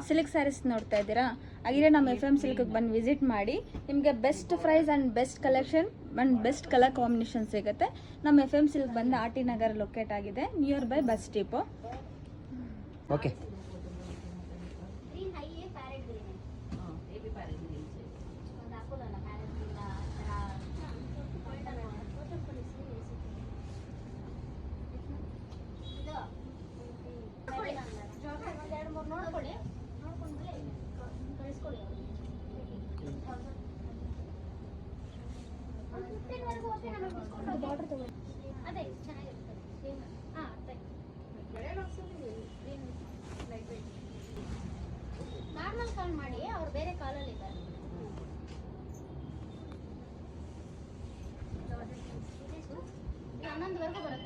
Silk saris ನೋಡ್ತಾ ಇದ್ದೀರಾ, ಹಾಗೆ ನಮ್ಮ FM ಸಿಲ್ಕ್ಗೆ ಬಂದು ವಿಸಿಟ್ ಮಾಡಿ. ನಿಮಗೆ best price and best collection and best colour combination ಸಿಗುತ್ತೆ. ನಮ್ಮ FM ಸಿಲ್ಕ್ ಬಂದು RT ನಗರ್ ಲೊಕೇಟ್ ಆಗಿದೆ, near by bus depot. Okay. Normal call ಮಾಡಿ, ಅವ್ರು ಬೇರೆ ಕಾಲಲ್ಲಿ ಇದ್ದಾರೆ. ಇದು 11ವರೆಗೂ ಬರುತ್ತೆ.